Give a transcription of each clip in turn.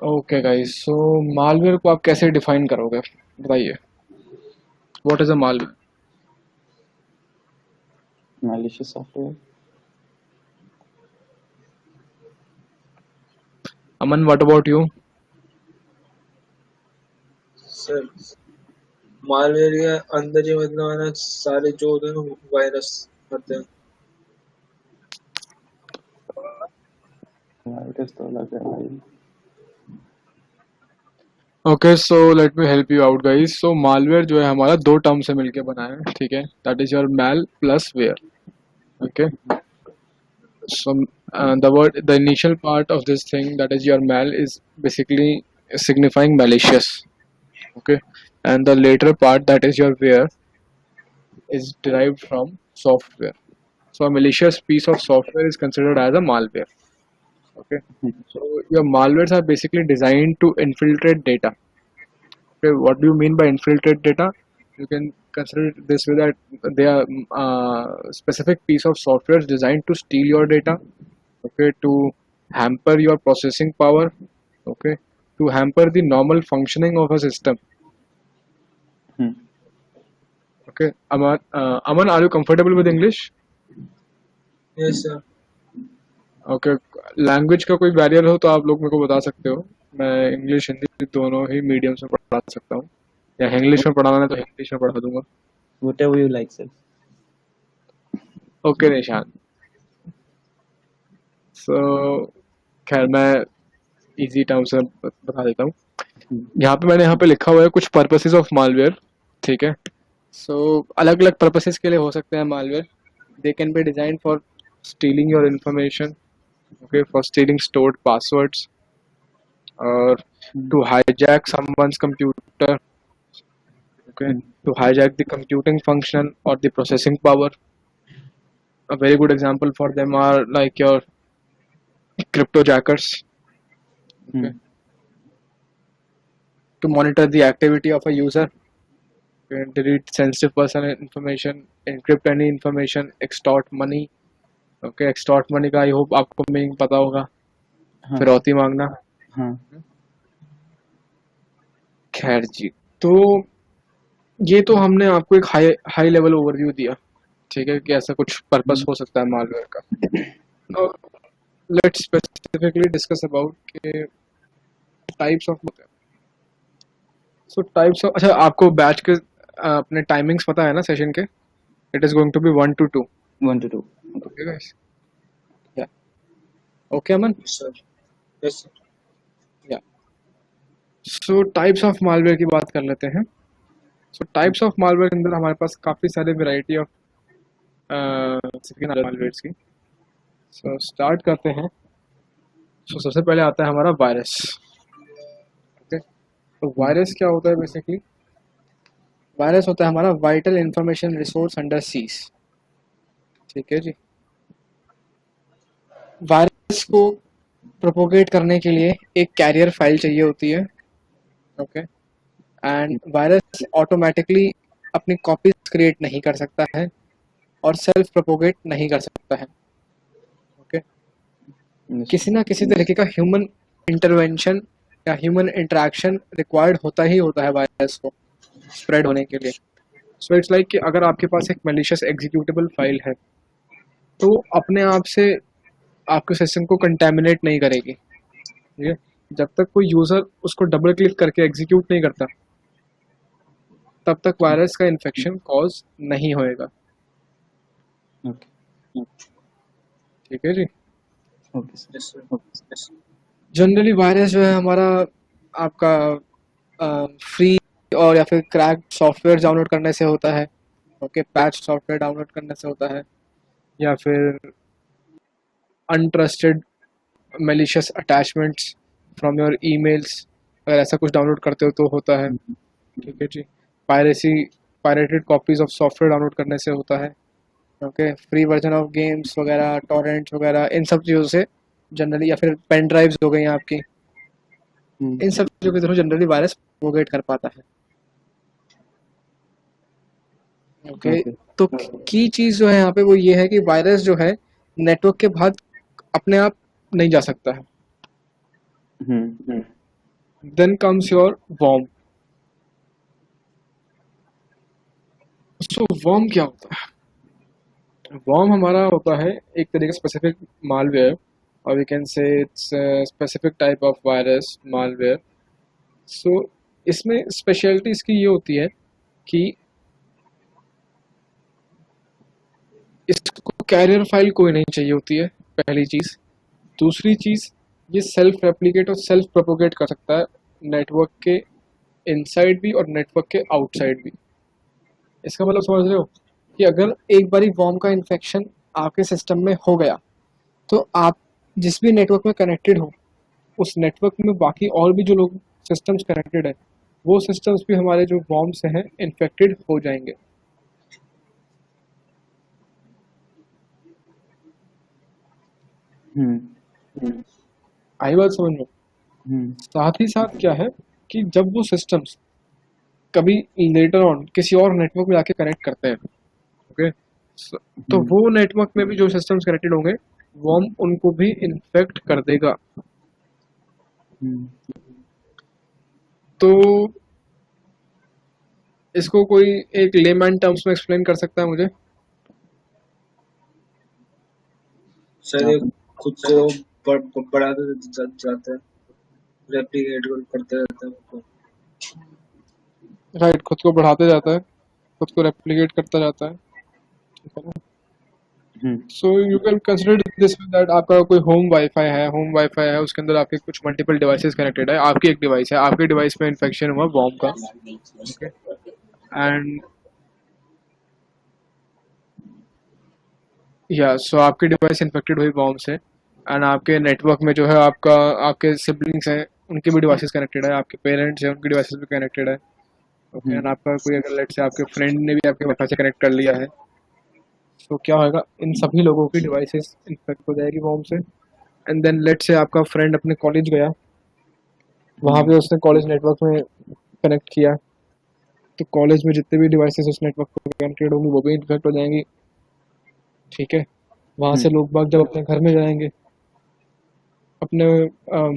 Okay guys, सो malware को आप कैसे डिफाइन करोगे? बताइए, what is a malware? malicious software. Aman, what about you? Sir malware के अंदर ही मतलब है ना सारे जो होते हैं ना वायरस होते हैं। वायरस तो अलग है भाई। Okay, so let me help you out guys. So malware जो है हमारा दो टर्म से मिलके बना है, ठीक है? That is your mal plus ware. Okay, so the initial part of this thing, that is your mal, is basically signifying malicious. Okay, and the later part, that is your where, is derived from software. So a malicious piece of software is considered as a malware. Okay, so your malwares are basically designed to infiltrate data. Okay, what do you mean by infiltrate data? You can consider it this way, that they are specific piece of software designed to steal your data. Okay, to hamper your processing power. Okay, to hamper the normal functioning of a system. Hmm. Okay, Aman, are you comfortable with English? Yes sir. Okay, language का कोई barrier हो तो आप लोग मेरे को बता सकते हो। मैं इंग्लिश हिंदी दोनों ही मीडियम्स में पढ़ा सकता हूँ, या इंग्लिश में पढ़ाना है तो इंग्लिश में पढ़ा दूंगा। Whatever you like, sir. Okay निशान, सो खैर मैं इजी टर्म से बता देता हूँ। मैंने यहाँ पे लिखा हुआ है कुछ पर्पसेस ऑफ मालवेयर, ठीक है? सो अलग अलग पर्पसेस के लिए हो सकते हैं malware. They can be design for stealing your information, okay, for stealing stored passwords, और to hijack someone's computer, okay, to hijack the computing function or the processing power. A very good example for them are like your cryptojackers, okay, to monitor the activity of a user, okay, delete sensitive personal information, encrypt any information, extort money. Okay, extort money का I hope आपको meaning पता होगा, फिरौती मांगना। खैर जी, तो ये तो हमने आपको एक हाई लेवल ओवरव्यू दिया, ठीक है, कि ऐसा कुछ पर्पस हो सकता है मालवेयर का। Now let's specifically discuss about के types of. So types of, अच्छा आपको बैच के अपने टाइमिंग्स पता है ना सेशन के? It is going to be 1 to 2। 1 to 2. Okay guys, yeah okay Aman? Sir yes sir. Yeah so types of malware की बात कर लेते हैं। सो टाइप्स ऑफ मालवेयर के अंदर हमारे पास काफ़ी सारे वेराइटी ऑफ मालवेयर्स की। सो स्टार्ट करते हैं। सो सबसे पहले आता है हमारा वायरस। ओके, तो वायरस क्या होता है? बेसिकली वायरस होता है हमारा vital information resource under seize, ठीक है जी। वायरस को प्रोपोगेट करने के लिए एक कैरियर फाइल चाहिए होती है, ओके, एंड वायरस ऑटोमेटिकली अपनी कॉपीज क्रिएट नहीं कर सकता है और सेल्फ प्रोपोगेट नहीं कर सकता है, ओके। किसी ना किसी तरीके का ह्यूमन इंटरवेंशन या ह्यूमन इंटरेक्शन रिक्वायर्ड होता ही होता है वायरस को स्प्रेड होने के लिए। सो इट्स लाइक कि अगर आपके पास एक मैलिशियस एग्जीक्यूटेबल फाइल है तो अपने आप से आपके सिस्टम को कंटेमिनेट नहीं करेगी, ठीक है? जब तक कोई यूज़र उसको डबल क्लिक करके एग्जीक्यूट नहीं करता तब तक वायरस का इन्फेक्शन कॉज नहीं होएगा, ठीक है जी। जनरली वायरस जो है हमारा आपका फ्री और या फिर क्रैक सॉफ्टवेयर डाउनलोड करने से होता है, ओके, पैच सॉफ्टवेयर डाउनलोड करने से होता है, या फिर untrusted malicious attachments from your emails, अगर ऐसा कुछ डाउनलोड करते हो तो होता है, ठीक है जी। Pirated copies of software download करने से होता है, okay. Free version of games वगैरह, टॉरेंट्स वगैरह, इन सब चीज़ों से जनरली, या फिर पेन ड्राइव्स हो गई आपकी, इन सब चीज़ों के थ्रू जनरली वायरस प्रोपोगेट कर पाता है, ओके। तो की चीज़ जो है यहाँ पे वो ये है कि वायरस जो है नेटवर्क के बाद अपने आप नहीं जा सकता है, then comes your worm. So worm क्या होता है? वॉर्म हमारा होता है एक तरीके का स्पेसिफिक मालवेयर, और we can say it's specific type of virus malware. So इसमें स्पेशलिटी इसकी ये होती है कि इसको कैरियर फाइल कोई नहीं चाहिए होती है, पहली चीज़। दूसरी चीज़, ये सेल्फ रेप्लिकेट और सेल्फ प्रोपोगेट कर सकता है नेटवर्क के इनसाइड भी और नेटवर्क के आउटसाइड भी। इसका मतलब समझ रहे हो कि अगर एक बारी वॉर्म का इन्फेक्शन आपके सिस्टम में हो गया, तो आप जिस भी नेटवर्क में कनेक्टेड हो, उस नेटवर्क में बाकी और भी जो लोग सिस्टम्स कनेक्टेड है, वो सिस्टम्स भी हमारे जो वॉर्म से हैं इन्फेक्टेड हो जाएंगे। आई बात समझ में? साथ ही साथ क्या है कि जब वो सिस्टम्स कभी लेटर ऑन किसी और नेटवर्क में आके कनेक्ट करते हैं, ओके, तो वो नेटवर्क में भी जो सिस्टम्स कनेक्टेड होंगे, वॉर्म उनको भी इन्फेक्ट कर देगा। तो इसको कोई एक लेमैन टर्म्स में एक्सप्लेन कर सकता है मुझे? सर ये खुद को बढ़ाते जाते हैं, रेप्लिकेट करते रहते हैं उनको। राइट, खुद को बढ़ाते जाता है, खुद को रेप्लिकेट करता जाता है, ठीक है ना? So you can consider this that आपका कोई होम वाईफाई है, उसके अंदर आपके कुछ मल्टीपल डिवाइसेस कनेक्टेड है, आपकी एक डिवाइस है, आपके डिवाइस में इन्फेक्शन हुआ वॉर्म का, ओके, एंड या सो आपकी डिवाइस इन्फेक्टेड हुई वॉर्म से, एंड आपके नेटवर्क में जो है आपके सिबलिंग्स हैं, उनके भी डिवाइसेस कनेक्टेड है, आपके पेरेंट्स हैं, उनकी डिवाइसेस भी कनेक्टेड है, ओके, एंड आपका कोई अगर लेट से आपके फ्रेंड ने भी आपके वाईफाई से कनेक्ट कर लिया है, तो क्या होगा, इन सभी लोगों की डिवाइसेस इन्फेक्ट हो जाएगी वॉर्म से। एंड देन लेट से आपका फ्रेंड अपने कॉलेज गया, वहाँ पे उसने कॉलेज नेटवर्क में कनेक्ट किया, तो कॉलेज में जितने भी डिवाइसेस उस नेटवर्क पर कनेक्टेड होंगी वो भी इन्फेक्ट हो जाएंगी, ठीक है। वहाँ से लोग बाग जब अपने घर में जाएंगे, अपने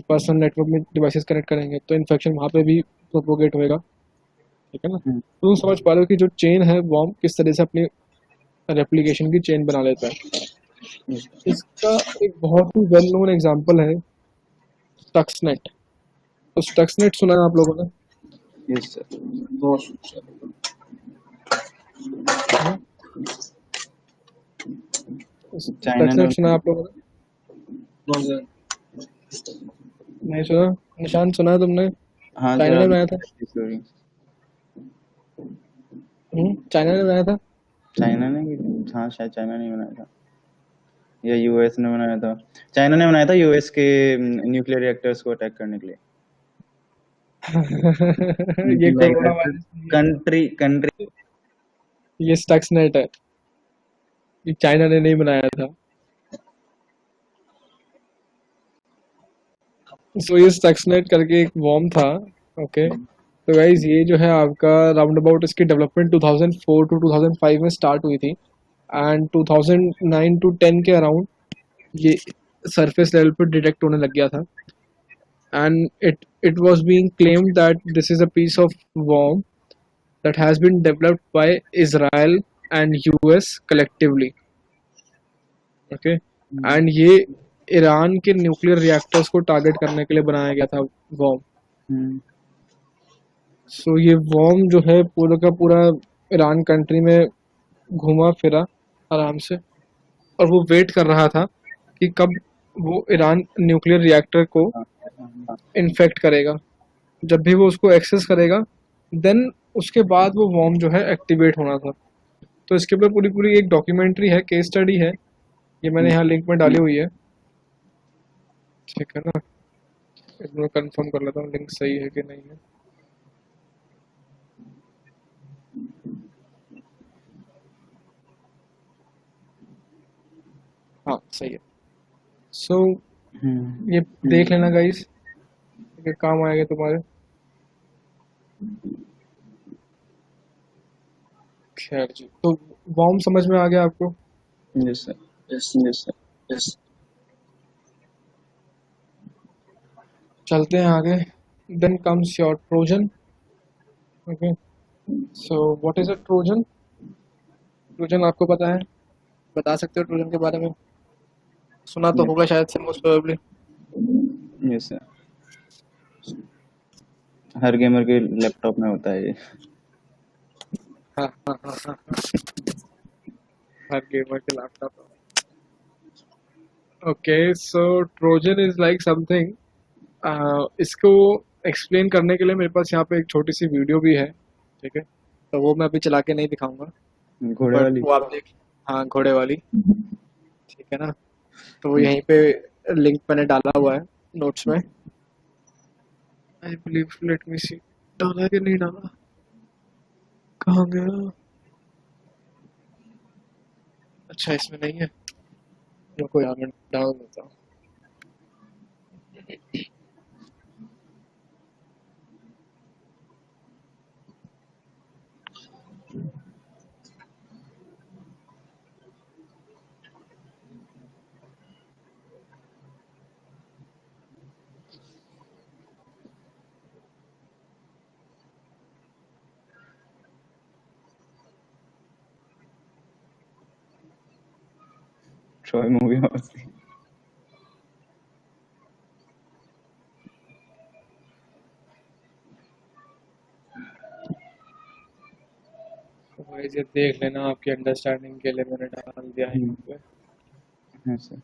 पर्सनल नेटवर्क में डिवाइसेस कनेक्ट करेंगे, तो इन्फेक्शन वहाँ पे भी प्रोपोगेट होएगा, ठीक है ना? तो तुम समझ पा रहे हो कि जो चेन है वॉर्म किस तरह से अपनी रेप्लिकेशन की चेन बना लेता है। इसका एक बहुत ही वेल नोन एग्जांपल है स्टक्सनेट। तो स्टक्सनेट सुना है आप लोगों ने? Yes sir. बहुत अच्छा। स्टक्सनेट सुना है आप लोगों ने? No sir. नहीं सुना? निशान सुना है तुमने? हाँ चाइना ने सर। बनाया था। चाइना ने बनाया था। चाइना ने, हाँ शायद चाइना ने बनाया था या यूएस ने बनाया था। चाइना ने बनाया था यूएस के न्यूक्लियर रिएक्टर्स को अटैक करने के लिए। ये कोरोना वायरस कंट्री ये स्टक्सनेट है, ये चाइना ने नहीं बनाया था। सो ये स्टक्सनेट करके एक वॉर्म था, ओके। तो गाइज ये जो है आपका राउंड अबाउट इसकी डेवलपमेंट 2004 टू 2005 में स्टार्ट हुई थी, एंड 2009 टू 10 के अराउंड ये सरफेस लेवल पर डिटेक्ट होने लग गया था, and it was being claimed that this is a piece of worm that has been developed by Israel and US collectively, okay, and ये ईरान के न्यूक्लियर रिएक्टर्स को टारगेट करने के लिए बनाया गया था वॉर्म। सो ये वॉर्म जो है पूरा का पूरा ईरान कंट्री में घूमा फिरा आराम से, और वो वेट कर रहा था कि कब वो ईरान न्यूक्लियर रिएक्टर को इन्फेक्ट करेगा। जब भी वो उसको एक्सेस करेगा, देन उसके बाद वो वॉर्म जो है एक्टिवेट होना था। तो इसके ऊपर पूरी पूरी एक डॉक्यूमेंट्री है, केस स्टडी है, ये मैंने यहाँ लिंक में डाली हुई है, ठीक है ना? इसमें कंफर्म कर लेता हूँ लिंक सही है कि नहीं है। हाँ सही है। सो ये देख लेना गाइस, ये काम आएगा तुम्हारे। खैर जी, तो वॉर्म समझ में आ गया आपको? Yes sir. Yes yes yes. चलते हैं आगे। Then comes your Trojan. Okay. So what is a Trojan? Trojan आपको पता है? बता सकते हो ट्रोजन के बारे में? सुना तो होगा शायद से मोस्ट प्रोबेबली. यस सर, हर गेमर के लैपटॉप में होता है ये। हाँ हाँ हाँ हाँ हाँ. हर गेमर के laptop. Okay so Trojan is like something. इसको एक्सप्लेन करने के लिए मेरे पास यहाँ पे एक छोटी सी वीडियो भी है. ठीक है, तो वो मैं अभी चला के नहीं दिखाऊंगा, घोड़े बट वाली। वो आप देख. हाँ, घोड़े वाली. ठीक है ना, तो वो यहीं पे लिंक मैंने डाला हुआ है नोट्स में. आई बिलीव, लेट मी सी, डाला कि नहीं डाला, कहाँ गया? अच्छा इसमें नहीं है, रुको यार मैं डाल देता हूँ. Troy movie house. तो गाइस ये देख लेना, आपकी अंडरस्टैंडिंग के लिए मैंने डाल दिया है यहाँ पे. Yes sir.